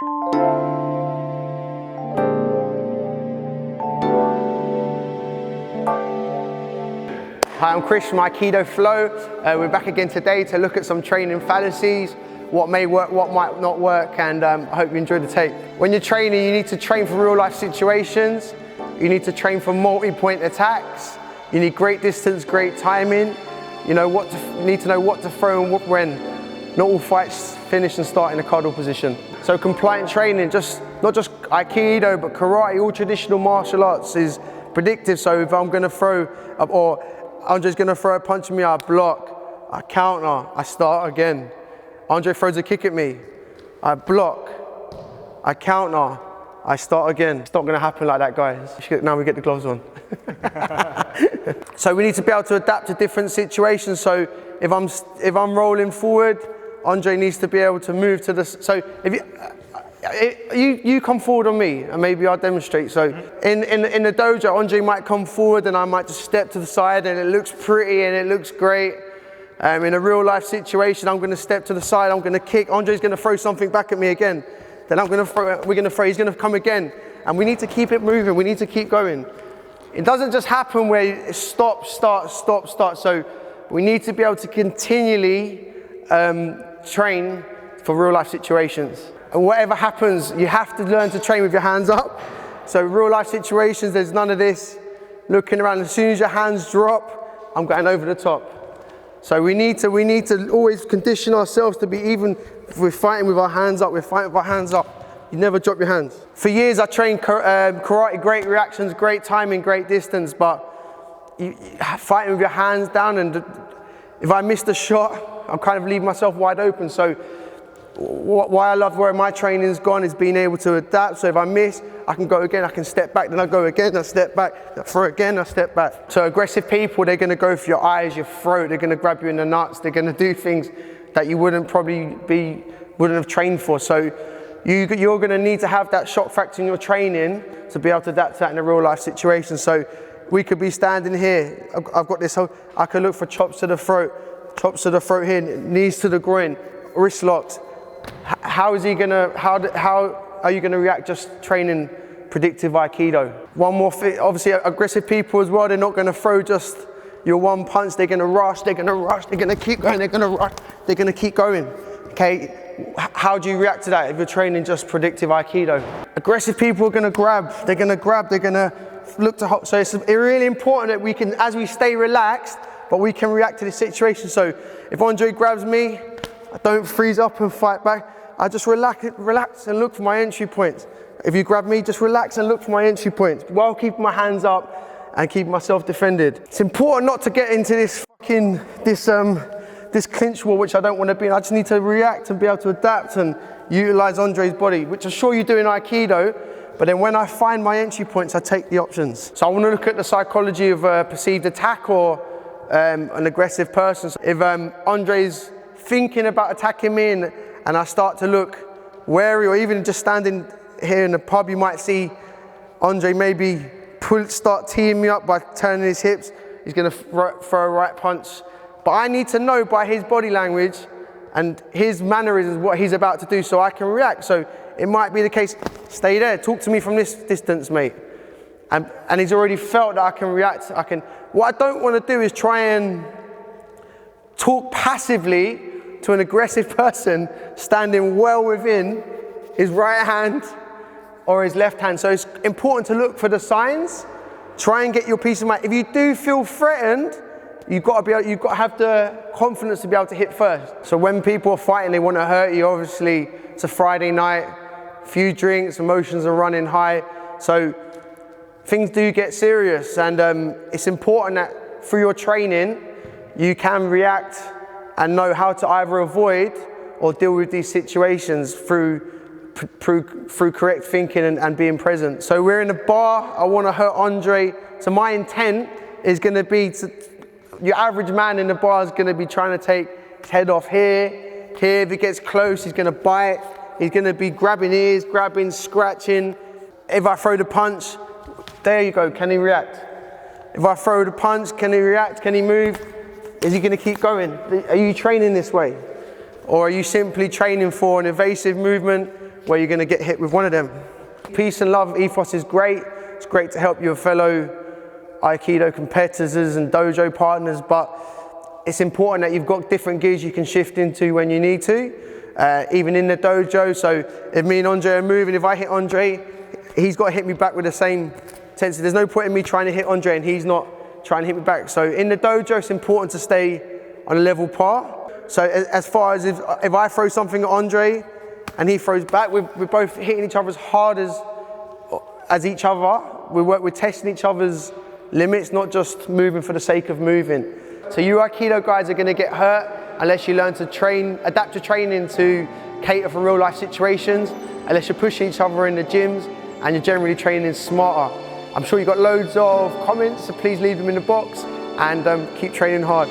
Hi, I'm Chris from Aikidoflow. We're back again today to look at some training fallacies, what may work, what might not work, and I hope you enjoyed the tape. When you're training, you need to train for real life situations. You need to train for multi-point attacks. You need great distance, great timing. You need to know what to throw and when. Not all fights finish and start in a cuddle position. So compliant training, not just Aikido, but karate, all traditional martial arts is predictive. So if I'm gonna throw, or Andre's gonna throw a punch at me, I block, I counter, I start again. Andre throws a kick at me, I block, I counter, I start again. It's not gonna happen like that, guys. Now we get the gloves on. So we need to be able to adapt to different situations. So if I'm rolling forward, Andre needs to be able to move to the, so if you come forward on me and maybe I'll demonstrate. So in the dojo, Andre might come forward and I might just step to the side and it looks pretty and it looks great. In a real life situation, I'm gonna step to the side, I'm gonna kick, Andre's gonna throw something back at me again. Then we're gonna throw, he's gonna come again. And we need to keep it moving, we need to keep going. It doesn't just happen where it's stop, start, stop, start. So we need to be able to continually train for real life situations. And whatever happens, you have to learn to train with your hands up. So real life situations, there's none of this looking around. As soon as your hands drop, I'm going over the top. So we need to always condition ourselves to be, even if we're fighting with our hands up, we're fighting with our hands up. You never drop your hands. For years I trained karate, great reactions, great timing, great distance, but fighting with your hands down, and if I missed a shot, I'm kind of leaving myself wide open. So why I love where my training's gone is being able to adapt. So if I miss, I can go again, I can step back, then I go again, I step back, I throw again, I step back. So aggressive people, they're gonna go for your eyes, your throat, they're gonna grab you in the nuts, they're gonna do things that you wouldn't have trained for. So you're gonna need to have that shock factor in your training to be able to adapt to that in a real life situation. So we could be standing here, I've got this whole, I can look for chops to the throat here, knees to the groin, wrist locks. How are you gonna react just training predictive Aikido? One more thing, obviously aggressive people as well, they're not gonna throw just your one punch, they're gonna rush, they're gonna keep going, they're gonna rush, they're gonna keep going, okay? How do you react to that if you're training just predictive Aikido? Aggressive people are gonna grab, they're gonna look to hold. So it's really important that we can, as we stay relaxed, but we can react to the situation. So if Andre grabs me, I don't freeze up and fight back. I just relax and look for my entry points. If you grab me, just relax and look for my entry points while keeping my hands up and keeping myself defended. It's important not to get into this clinch war, which I don't want to be in. I just need to react and be able to adapt and utilize Andre's body, which I'm sure you do in Aikido, but then when I find my entry points, I take the options. So I want to look at the psychology of a perceived attack or an aggressive person. So if Andre's thinking about attacking me and I start to look wary, or even just standing here in the pub, you might see Andre maybe start teeing me up by turning his hips. He's going to throw a right punch. But I need to know by his body language and his mannerisms what he's about to do so I can react. So it might be the case, stay there, talk to me from this distance, mate. And he's already felt that I can react. What I don't want to do is try and talk passively to an aggressive person standing well within his right hand or his left hand. So it's important to look for the signs. Try and get your peace of mind. If you do feel threatened, you've got to have the confidence to be able to hit first. So when people are fighting, they want to hurt you. Obviously, it's a Friday night, few drinks, emotions are running high. So things do get serious, and it's important that through your training, you can react and know how to either avoid or deal with these situations through correct thinking and being present. So we're in a bar, I want to hurt Andre. So my intent is going to be your average man in the bar is going to be trying to take his head off here. If it gets close, he's going to bite. He's going to be grabbing ears, grabbing, scratching. If I throw the punch, there you go, can he react? If I throw the punch, can he react? Can he move? Is he going to keep going? Are you training this way? Or are you simply training for an evasive movement, where you're going to get hit with one of them. Peace and love ethos is great. It's great to help your fellow Aikido competitors and dojo partners, but it's important that you've got different gears you can shift into when you need to, even in the dojo. So if me and Andre are moving, if I hit Andre, he's got to hit me back with the same intensity. There's no point in me trying to hit Andre and he's not trying to hit me back. So in the dojo, it's important to stay on a level par. So as far as if I throw something at Andre and he throws back, we're both hitting each other as hard as each other. We're testing each other's limits, not just moving for the sake of moving. So you Aikido guys are going to get hurt unless you learn to adapt your training to cater for real life situations, unless you're pushing each other in the gyms and you're generally training smarter. I'm sure you've got loads of comments, so please leave them in the box and keep training hard.